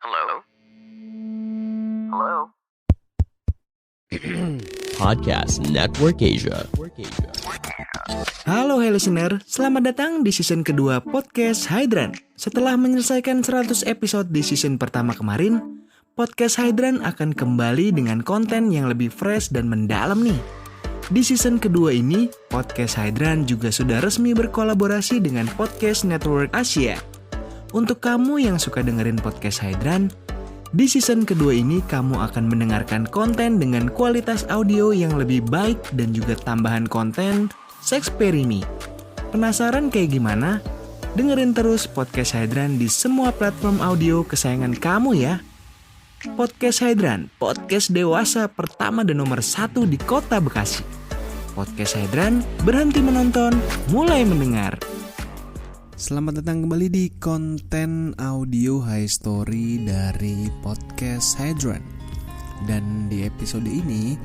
Hello? Hello? Podcast Network Asia. Halo listener, selamat datang di season kedua Podcast Hydran. Setelah menyelesaikan 100 episode di season pertama kemarin, Podcast Hydran akan kembali dengan konten yang lebih fresh dan mendalam nih. Di season kedua ini, Podcast Hydran juga sudah resmi berkolaborasi dengan Podcast Network Asia. Untuk kamu yang suka dengerin Podcast Hydran, di season kedua ini kamu akan mendengarkan konten dengan kualitas audio yang lebih baik dan juga tambahan konten Sexperimi. Penasaran kayak gimana? Dengerin terus Podcast Hydran di semua platform audio kesayangan kamu ya. Podcast Hydran, podcast dewasa pertama dan nomor 1 di kota Bekasi. Podcast Hydran, berhenti menonton, mulai mendengar. Selamat datang kembali di konten audio High Story dari Podcast Hydran. Dan di episode ini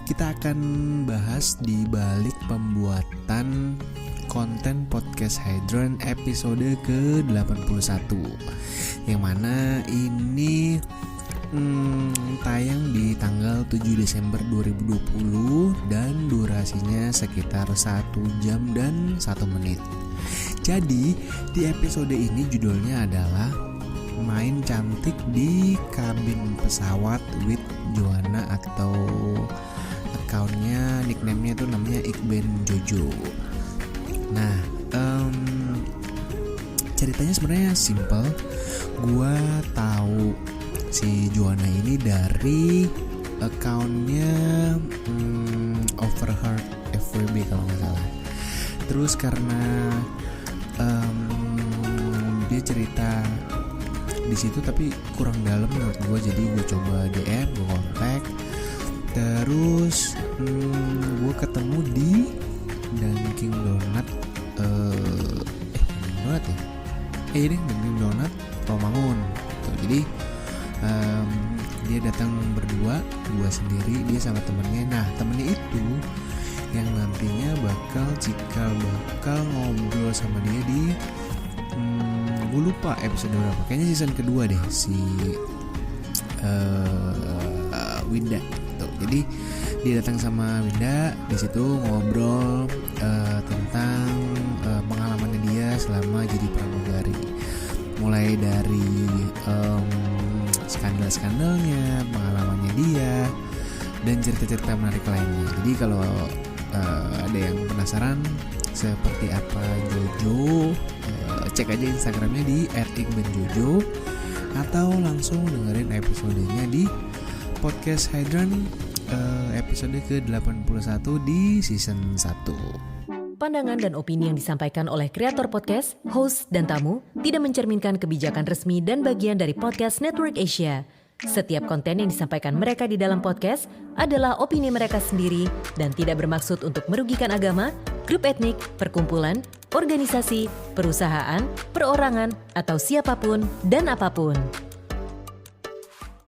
kita akan bahas di balik pembuatan konten Podcast Hydran episode ke-81, yang mana ini tayang di tanggal 7 Desember 2020 dan durasinya sekitar 1 jam dan 1 menit. Jadi di episode ini judulnya adalah Main Cantik di Kabin Pesawat with Joanna, atau akunnya, nickname-nya tuh namanya Ikben Jojo. Nah, ceritanya sebenarnya simple. Gua tahu si Joanna ini dari akunnya Overheard FWB kalau nggak salah. Terus karena dia cerita di situ tapi kurang dalam menurut gue, jadi gue coba DM, gue kontak, terus gue ketemu di Dunkin Donut, Dunkin Donut Romangun. Jadi dia datang berdua, gue sendiri, dia sama temennya. Nah, temennya itu yang nantinya bakal ngobrol sama dia di gue lupa episode berapa, kayaknya season kedua deh, si Winda gitu. Jadi dia datang sama Winda, di situ ngobrol tentang pengalamannya dia selama jadi pramugari, mulai dari skandal-skandalnya, pengalamannya dia, dan cerita-cerita menarik lainnya. Jadi kalau ada yang penasaran seperti apa Jojo, cek aja Instagramnya di @ikbenjojo, atau langsung dengerin episodenya di Podcast Hydran episode ke-81 di season 1. Pandangan dan opini yang disampaikan oleh kreator podcast, host, dan tamu tidak mencerminkan kebijakan resmi dan bagian dari Podcast Network Asia. Setiap konten yang disampaikan mereka di dalam podcast adalah opini mereka sendiri dan tidak bermaksud untuk merugikan agama, grup etnik, perkumpulan, organisasi, perusahaan, perorangan, atau siapapun dan apapun.